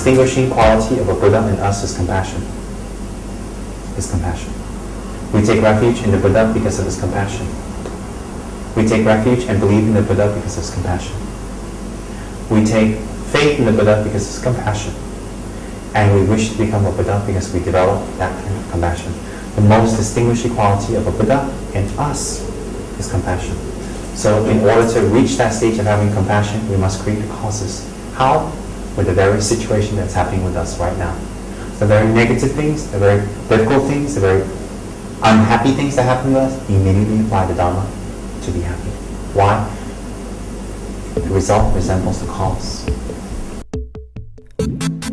distinguishing quality of a Buddha in us is compassion. We take refuge in the Buddha because of his compassion. We take refuge and believe in the Buddha because of his compassion. We take faith in the Buddha because of his compassion. And we wish to become a Buddha because we develop that kind of compassion. The most distinguishing quality of a Buddha in us is compassion. So in order to reach that stage of having compassion, we must create the causes. How? With the very situation that's happening with us right now. The very negative things, the very difficult things, the very unhappy things that happen to us, immediately apply the Dharma to be happy. Why? The result resembles the cause.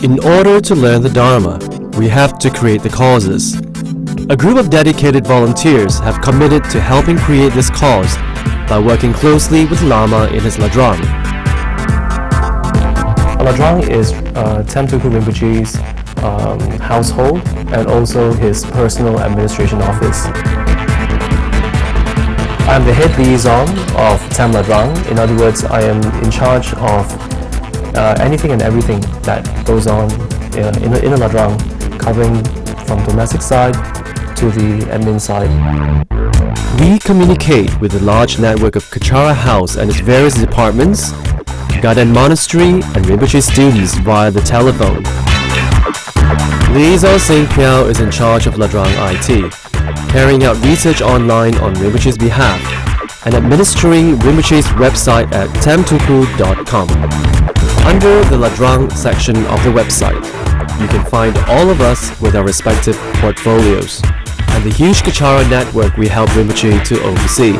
In order to learn the Dharma, we have to create the causes. A group of dedicated volunteers have committed to helping create this cause by working closely with Lama in his Ladrang. Ladrang is Tsem Rinpoche's household and also his personal administration office. I'm the head liaison of Tsem Ladrang. In other words, I am in charge of anything and everything that goes on in a Ladrang, covering from domestic side to the admin side. We communicate with the large network of Kechara House and its various departments, Garden Monastery and Rinpoche students via the telephone. Liaison St. Piao is in charge of Ladrang IT, carrying out research online on Rinpoche's behalf and administering Rinpoche's website at temtuku.com. Under the Ladrang section of the website, you can find all of us with our respective portfolios and the huge Kechara network we help Rinpoche to oversee.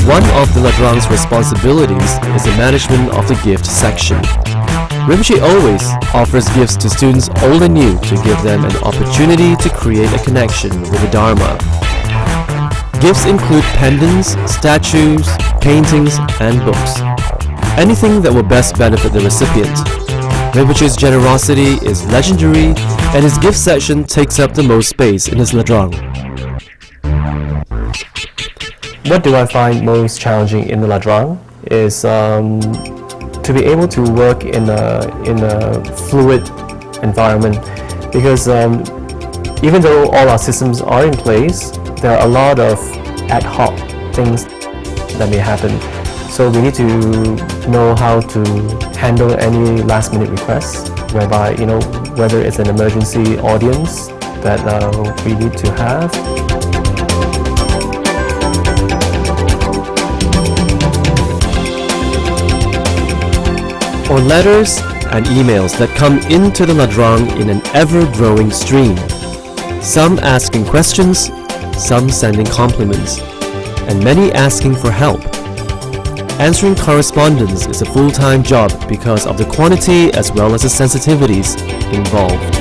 One of the Ladrang's responsibilities is the management of the gift section. Rinpoche always offers gifts to students old and new to give them an opportunity to create a connection with the Dharma. Gifts include pendants, statues, paintings, and books. Anything that will best benefit the recipient. Rinpoche's generosity is legendary, and his gift section takes up the most space in his Ladrang. What do I find most challenging in the Ladrang is to be able to work in a fluid environment, because even though all our systems are in place, there are a lot of ad hoc things that may happen. So we need to know how to handle any last minute requests, whereby, whether it's an emergency audience that we need to have. Or letters and emails that come into the Ladrang in an ever-growing stream. Some asking questions, some sending compliments, and many asking for help. Answering correspondence is a full-time job because of the quantity as well as the sensitivities involved.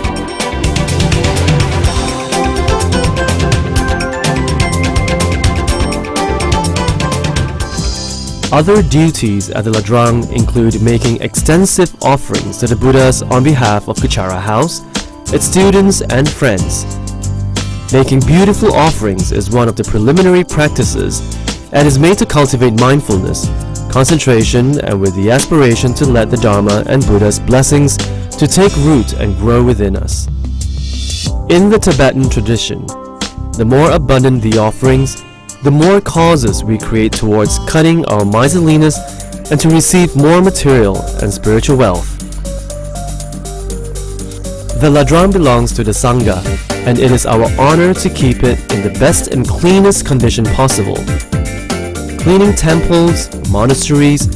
Other duties at the Ladrang include making extensive offerings to the Buddhas on behalf of Kechara House, its students and friends. Making beautiful offerings is one of the preliminary practices and is made to cultivate mindfulness, concentration, and with the aspiration to let the Dharma and Buddha's blessings to take root and grow within us. In the Tibetan tradition, the more abundant the offerings, the more causes we create towards cutting our miserliness and to receive more material and spiritual wealth. The Ladrang belongs to the Sangha, and it is our honor to keep it in the best and cleanest condition possible. Cleaning temples, monasteries,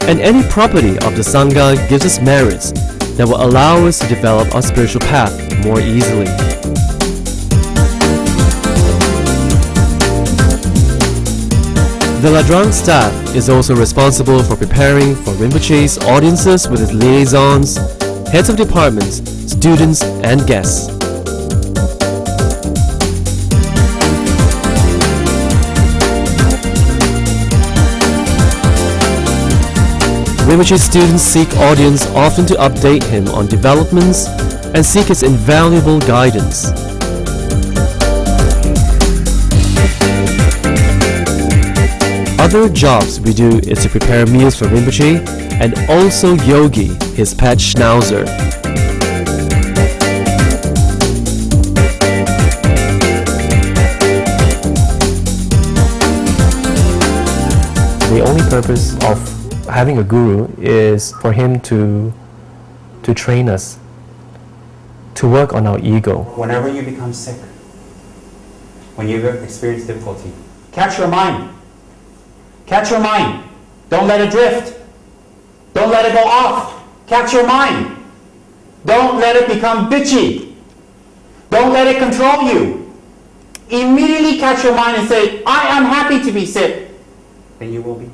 and any property of the Sangha gives us merits that will allow us to develop our spiritual path more easily. The Ladrang staff is also responsible for preparing for Rinpoche's audiences with its liaisons, heads of departments, students, and guests. Rinpoche's students seek audience often to update him on developments and seek his invaluable guidance. other jobs we do is to prepare meals for Rinpoche and also Yogi, his pet schnauzer. The only purpose of having a guru is for him to train us, to work on our ego. Whenever you become sick, when you experience difficulty, catch your mind. Catch your mind. Don't let it drift. Don't let it go off. Catch your mind. Don't let it become bitchy. Don't let it control you. Immediately catch your mind and say, I am happy to be sick. Then you will be.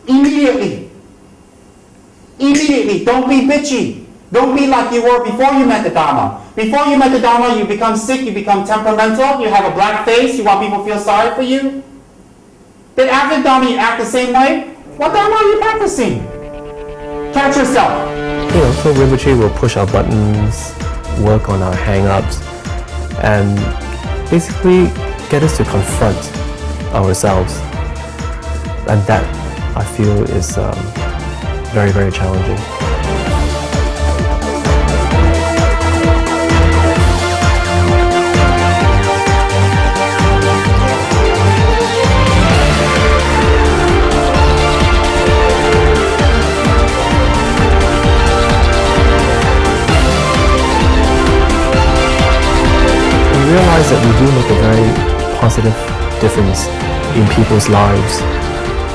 Immediately. Immediately. Don't be bitchy. Don't be like you were before you met the Dharma. Before you met the Dharma, you become sick, you become temperamental, you have a black face, you want people to feel sorry for you. Then after Dharma, you act the same way. What Dharma are you practicing? Catch yourself. So Rinpoche will push our buttons, work on our hang-ups, and basically get us to confront ourselves. And that, I feel, is very, very challenging. We realize that we do make a very positive difference in people's lives.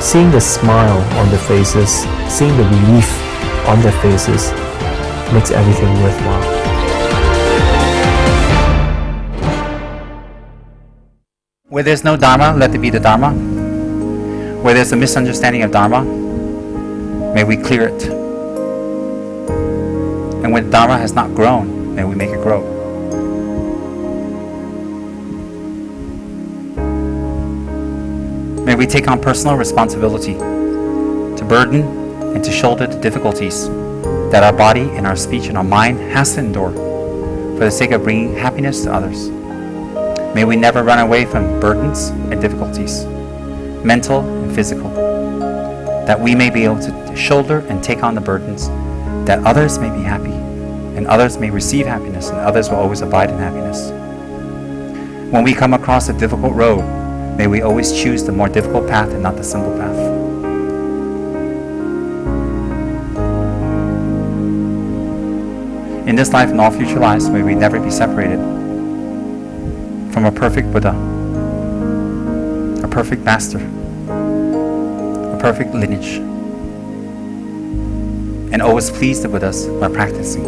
Seeing the smile on their faces, seeing the relief on their faces makes everything worthwhile. Where there's no Dharma, let there be the Dharma. Where there's a misunderstanding of Dharma, may we clear it. And when Dharma has not grown, may we make it grow. May we take on personal responsibility to burden and to shoulder the difficulties that our body and our speech and our mind has to endure for the sake of bringing happiness to others. May we never run away from burdens and difficulties, mental and physical, that we may be able to shoulder and take on the burdens, that others may be happy and others may receive happiness and others will always abide in happiness. When we come across a difficult road, may we always choose the more difficult path and not the simple path. In this life and all future lives, may we never be separated from a perfect Buddha, a perfect master, a perfect lineage, and always please the Buddhas by practicing.